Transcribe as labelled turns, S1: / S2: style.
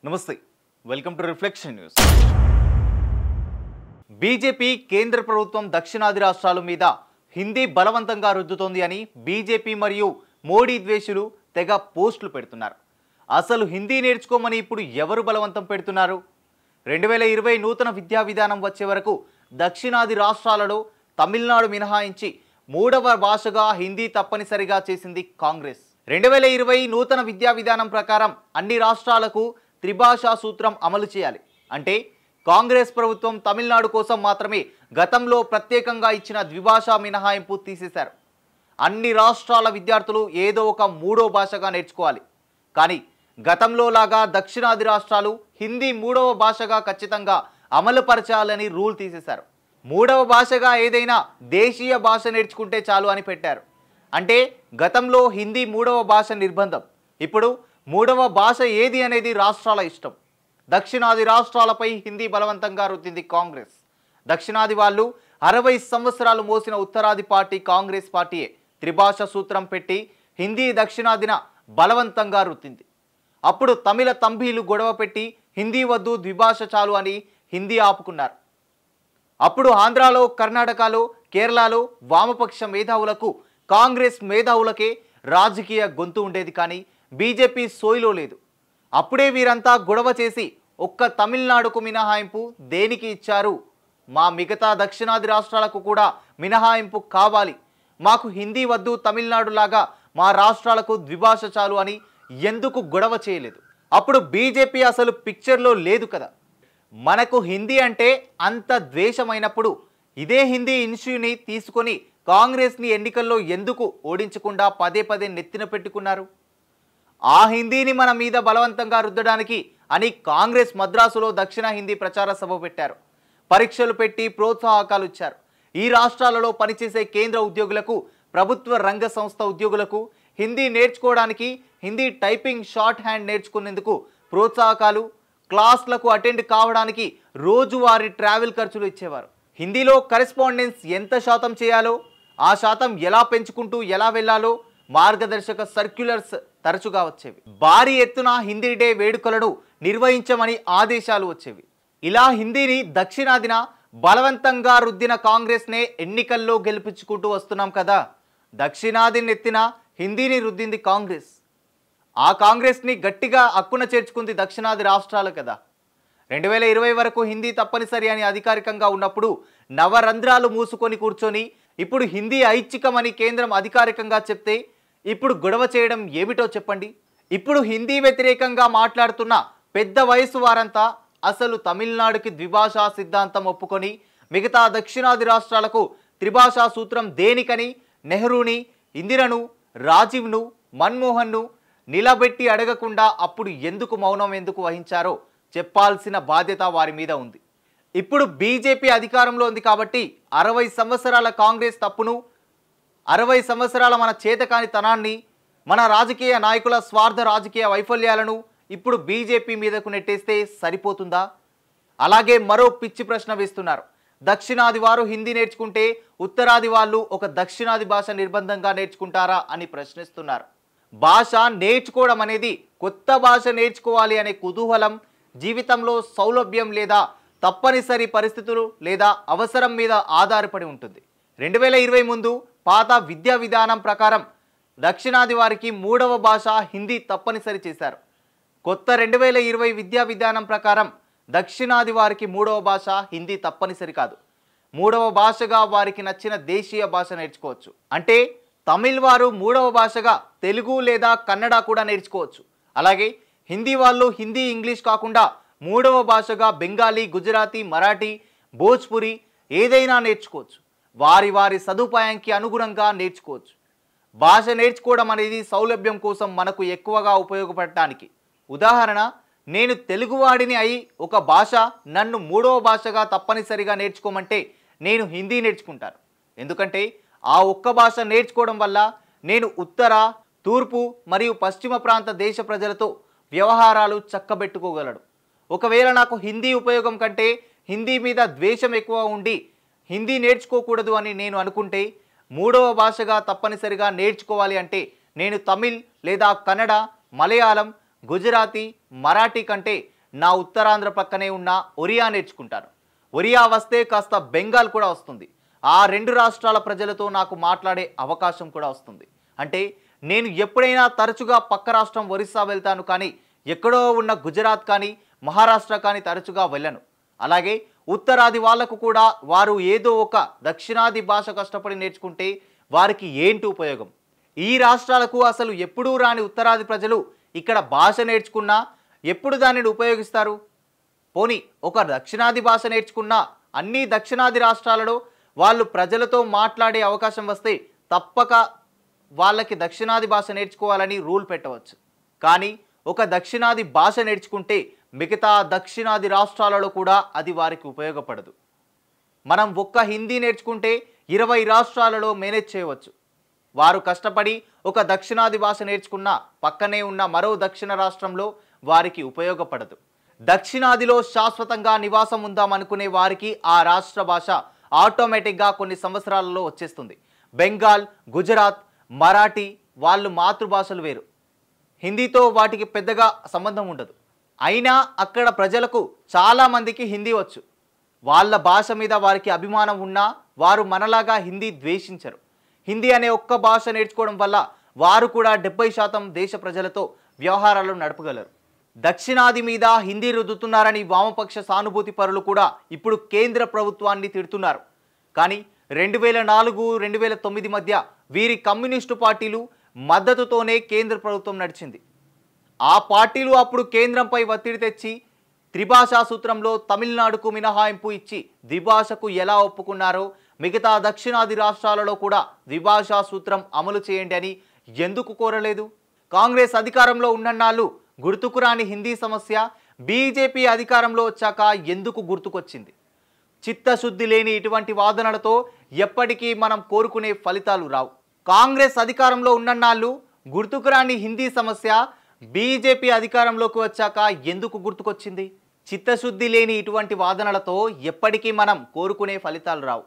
S1: నమస్తే welcome to reflection news. BJP కేంద్ర ప్రభుత్వం దక్షిణాది రాష్ట్రాల మీద హిందీ బలవంతంగా రుద్దుతోంది అని బీజేపీ మరియు మోడీ ద్వేషులు తెగ పోస్టులు పెడుతున్నారు. అసలు హిందీ నేర్చుకోమని ఇప్పుడు ఎవరు బలవంతం పెడుతున్నారు? 2020 నూతన విద్యా విధానం వచ్చే వరకు దక్షిణాది రాష్ట్రాలలో తమిళనాడు మినహాయించి మూడవ భాషగా హిందీ తప్పనిసరిగా చేసింది కాంగ్రెస్. 2020 నూతన విద్యా విధానం ప్రకారం అన్ని రాష్ట్రాలకు త్రిభాషా సూత్రం అమలు చేయాలి. అంటే కాంగ్రెస్ ప్రభుత్వం తమిళనాడు కోసం మాత్రమే గతంలో ప్రత్యేకంగా ఇచ్చిన ద్విభాషా మినహాయింపు తీసేశారు. అన్ని రాష్ట్రాల విద్యార్థులు ఏదో ఒక మూడో భాషగా నేర్చుకోవాలి. కానీ గతంలో లాగా దక్షిణాది రాష్ట్రాలు హిందీ మూడవ భాషగా ఖచ్చితంగా అమలుపరచాలని రూల్ తీసేశారు. మూడవ భాషగా ఏదైనా దేశీయ భాష నేర్చుకుంటే చాలు అని పెట్టారు. అంటే గతంలో హిందీ మూడవ భాష నిర్బంధం, ఇప్పుడు మూడవ భాష ఏది అనేది రాష్ట్రాల ఇష్టం. దక్షిణాది రాష్ట్రాలపై హిందీ బలవంతంగా రుద్దింది కాంగ్రెస్. దక్షిణాది వాళ్ళు 60 సంవత్సరాలు మోసిన ఉత్తరాది పార్టీ కాంగ్రెస్ పార్టీయే త్రిభాష సూత్రం పెట్టి హిందీ దక్షిణాదిన బలవంతంగా రుద్దింది. అప్పుడు తమిళ తంబీలు గొడవ పెట్టి హిందీ వద్దు ద్విభాష చాలు అని హిందీ ఆపుకున్నారు. అప్పుడు ఆంధ్రాలో, కర్ణాటకలో, కేరళలో వామపక్ష మేధావులకు, కాంగ్రెస్ మేధావులకే రాజకీయ గొంతు ఉండేది. కానీ బీజేపీ సోయిలో లేదు. అప్పుడే వీరంతా గొడవ చేసి ఒక్క తమిళనాడుకు మినహాయింపు దేనికి ఇచ్చారు? మా మిగతా దక్షిణాది రాష్ట్రాలకు కూడా మినహాయింపు కావాలి, మాకు హిందీ వద్దు, తమిళనాడు లాగా మా రాష్ట్రాలకు ద్విభాష చాలు అని ఎందుకు గొడవ చేయలేదు? అప్పుడు బీజేపీ అసలు పిక్చర్లో లేదు కదా. మనకు హిందీ అంటే అంత ద్వేషమైనప్పుడు ఇదే హిందీ ఇష్యూని తీసుకొని కాంగ్రెస్ని ఎన్నికల్లో ఎందుకు ఓడించకుండా పదే పదే నెత్తిన పెట్టుకున్నారు? ఆ హిందీని మన మీద బలవంతంగా రుద్దడానికి అని కాంగ్రెస్ మద్రాసులో దక్షిణ హిందీ ప్రచార సభ పెట్టారు. పరీక్షలు పెట్టి ప్రోత్సాహకాలు ఇచ్చారు. ఈ రాష్ట్రాలలో పనిచేసే కేంద్ర ఉద్యోగులకు, ప్రభుత్వ రంగ సంస్థ ఉద్యోగులకు హిందీ నేర్చుకోవడానికి, హిందీ టైపింగ్, షార్ట్ హ్యాండ్ నేర్చుకునేందుకు ప్రోత్సాహకాలు, క్లాస్లకు అటెండ్ కావడానికి రోజువారీ ట్రావెల్ ఖర్చులు ఇచ్చేవారు. హిందీలో కరెస్పాండెన్స్ ఎంత శాతం చేయాలో, ఆ శాతం ఎలా పెంచుకుంటూ ఎలా వెళ్ళాలో మార్గదర్శక సర్క్యులర్స్ తరచుగా వచ్చేవి. భారీ ఎత్తున హిందీ డే వేడుకలను నిర్వహించమని ఆదేశాలు వచ్చేవి. ఇలా హిందీని దక్షిణాదిన బలవంతంగా రుద్దిన కాంగ్రెస్నే ఎన్నికల్లో గెలిపించుకుంటూ వస్తున్నాం కదా. దక్షిణాది నెత్తిన హిందీని రుద్దింది కాంగ్రెస్. ఆ కాంగ్రెస్ని గట్టిగా అక్కున చేర్చుకుంది దక్షిణాది రాష్ట్రాలు కదా. 2020 వరకు హిందీ తప్పనిసరి అని అధికారికంగా ఉన్నప్పుడు నవరంధ్రాలు మూసుకొని కూర్చొని ఇప్పుడు హిందీ ఐచ్ఛికమని కేంద్రం అధికారికంగా చెప్తే ఇప్పుడు గొడవ చేయడం ఏమిటో చెప్పండి. ఇప్పుడు హిందీ వ్యతిరేకంగా మాట్లాడుతున్న పెద్ద వయసు వారంతా అసలు తమిళనాడుకి ద్విభాషా సిద్ధాంతం ఒప్పుకొని మిగతా దక్షిణాది రాష్ట్రాలకు త్రిభాషా సూత్రం దేనికని నెహ్రూని, ఇందిరను, రాజీవ్ను, మన్మోహన్ను నిలబెట్టి అడగకుండా అప్పుడు ఎందుకు మౌనం ఎందుకు వహించారో చెప్పాల్సిన బాధ్యత వారి మీద ఉంది. ఇప్పుడు బీజేపీ అధికారంలో ఉంది కాబట్టి 60 సంవత్సరాల కాంగ్రెస్ తప్పును, 60 సంవత్సరాల మన చేతకాని తనాన్ని, మన రాజకీయ నాయకుల స్వార్థ రాజకీయ వైఫల్యాలను ఇప్పుడు బీజేపీ మీదకు నెట్టేస్తే సరిపోతుందా? అలాగే మరో పిచ్చి ప్రశ్న వేస్తున్నారు. దక్షిణాది వారు హిందీ నేర్చుకుంటే ఉత్తరాది వాళ్ళు ఒక దక్షిణాది భాష నిర్బంధంగా నేర్చుకుంటారా అని ప్రశ్నిస్తున్నారు. భాష నేర్చుకోవడం అనేది కొత్త భాష నేర్చుకోవాలి అనే కుతూహలం, జీవితంలో సౌలభ్యం లేదా తప్పనిసరి పరిస్థితులు లేదా అవసరం మీద ఆధారపడి ఉంటుంది. 2020 ముందు పాత విద్యా విధానం ప్రకారం దక్షిణాది వారికి మూడవ భాష హిందీ తప్పనిసరి చేశారు. కొత్త 2020 విద్యా విధానం ప్రకారం దక్షిణాది వారికి మూడవ భాష హిందీ తప్పనిసరి కాదు. మూడవ భాషగా వారికి నచ్చిన దేశీయ భాష నేర్చుకోవచ్చు. అంటే తమిళ్ వారు మూడవ భాషగా తెలుగు లేదా కన్నడ కూడా నేర్చుకోవచ్చు. అలాగే హిందీ వాళ్ళు హిందీ, ఇంగ్లీష్ కాకుండా మూడవ భాషగా బెంగాలీ, గుజరాతీ, మరాఠీ, భోజ్పురి ఏదైనా నేర్చుకోవచ్చు. వారి వారి సదుపాయానికి అనుగుణంగా నేర్చుకోవచ్చు. భాష నేర్చుకోవడం అనేది సౌలభ్యం కోసం మనకు ఎక్కువగా ఉపయోగపడటానికి. ఉదాహరణ, నేను తెలుగువాడిని అయి ఒక భాష నన్ను మూడవ భాషగా తప్పనిసరిగా నేర్చుకోమంటే నేను హిందీ నేర్చుకుంటాను. ఎందుకంటే ఆ ఒక్క భాష నేర్చుకోవడం వల్ల నేను ఉత్తర, తూర్పు మరియు పశ్చిమ ప్రాంత దేశ ప్రజలతో వ్యవహారాలు చక్కబెట్టుకోగలడు. ఒకవేళ నాకు హిందీ ఉపయోగం కంటే హిందీ మీద ద్వేషం ఎక్కువ ఉండి హిందీ నేర్చుకోకూడదు అని నేను అనుకుంటే మూడవ భాషగా తప్పనిసరిగా నేర్చుకోవాలి అంటే నేను తమిళ్ లేదా కన్నడ, మలయాళం, గుజరాతీ, మరాఠీ కంటే నా ఉత్తరాంధ్ర పక్కనే ఉన్న ఒరియా నేర్చుకుంటాను. ఒరియా వస్తే కాస్త బెంగాల్ కూడా వస్తుంది. ఆ రెండు రాష్ట్రాల ప్రజలతో నాకు మాట్లాడే అవకాశం కూడా వస్తుంది. అంటే నేను ఎప్పుడైనా తరచుగా పక్క రాష్ట్రం ఒరిస్సా వెళ్తాను, కానీ ఎక్కడో ఉన్న గుజరాత్ కానీ మహారాష్ట్ర కానీ తరచుగా వెళ్ళను. అలాగే ఉత్తరాది వాళ్లకు కూడా వారు ఏదో ఒక దక్షిణాది భాష కష్టపడి నేర్చుకుంటే వారికి ఏంటి ఉపయోగం? ఈ రాష్ట్రాలకు అసలు ఎప్పుడూ రాని ఉత్తరాది ప్రజలు ఇక్కడ భాష నేర్చుకున్నా ఎప్పుడు దానిని ఉపయోగిస్తారు? పోనీ ఒక దక్షిణాది భాష నేర్చుకున్నా అన్ని దక్షిణాది రాష్ట్రాలలో వాళ్ళు ప్రజలతో మాట్లాడే అవకాశం వస్తే తప్పక వాళ్ళకి దక్షిణాది భాష నేర్చుకోవాలని రూల్ పెట్టవచ్చు. కానీ ఒక దక్షిణాది భాష నేర్చుకుంటే మిగతా దక్షిణాది రాష్ట్రాలలో కూడా అది వారికి ఉపయోగపడదు. మనం ఒక్క హిందీ నేర్చుకుంటే 20 రాష్ట్రాలలో మేనేజ్ చేయవచ్చు. వారు కష్టపడి ఒక దక్షిణాది భాష నేర్చుకున్న పక్కనే ఉన్న మరో దక్షిణ రాష్ట్రంలో వారికి ఉపయోగపడదు. దక్షిణాదిలో శాశ్వతంగా నివాసం ఉందామనుకునే వారికి ఆ రాష్ట్ర భాష ఆటోమేటిక్గా కొన్ని సంవత్సరాలలో వచ్చేస్తుంది. బెంగాల్, గుజరాత్, మరాఠీ వాళ్ళు మాతృభాషలు వేరు. హిందీతో వాటికి పెద్దగా సంబంధం ఉండదు. అయినా అక్కడ ప్రజలకు చాలామందికి హిందీ వచ్చు. వాళ్ళ భాష మీద వారికి అభిమానం ఉన్నా వారు మనలాగా హిందీ ద్వేషించరు. హిందీ అనే ఒక్క భాష నేర్చుకోవడం వల్ల వారు కూడా 70% దేశ ప్రజలతో వ్యవహారాలు నడపగలరు. దక్షిణాది మీద హిందీ రుద్దుతున్నారని వామపక్ష సానుభూతి పరులు కూడా ఇప్పుడు కేంద్ర ప్రభుత్వాన్ని తిడుతున్నారు. కానీ 2004-2009 మధ్య వీరి కమ్యూనిస్టు పార్టీలు మద్దతుతోనే కేంద్ర ప్రభుత్వం నడిచింది. ఆ పార్టీలు అప్పుడు కేంద్రంపై ఒత్తిడి తెచ్చి త్రిభాషా సూత్రంలో తమిళనాడుకు మినహాయింపు ఇచ్చి ద్విభాషకు ఎలా ఒప్పుకున్నారో మిగతా దక్షిణాది రాష్ట్రాలలో కూడా ద్విభాషా సూత్రం అమలు చేయండి అని ఎందుకు కోరలేదు? కాంగ్రెస్ అధికారంలో ఉన్నన్నాళ్ళు గుర్తుకురాని హిందీ సమస్య బీజేపీ అధికారంలో వచ్చాక ఎందుకు గుర్తుకొచ్చింది? చిత్తశుద్ధి లేని ఇటువంటి వాదనలతో ఎప్పటికీ మనం కోరుకునే ఫలితాలు రావు. కాంగ్రెస్ అధికారంలో ఉన్నన్నాళ్ళు గుర్తుకురాని హిందీ సమస్య బీజేపీ అధికారంలోకి వచ్చాక ఎందుకు గుర్తుకొచ్చింది? చిత్తశుద్ధి లేని ఇటువంటి వాదనలతో ఎప్పటికీ మనం కోరుకునే ఫలితాలు రావు.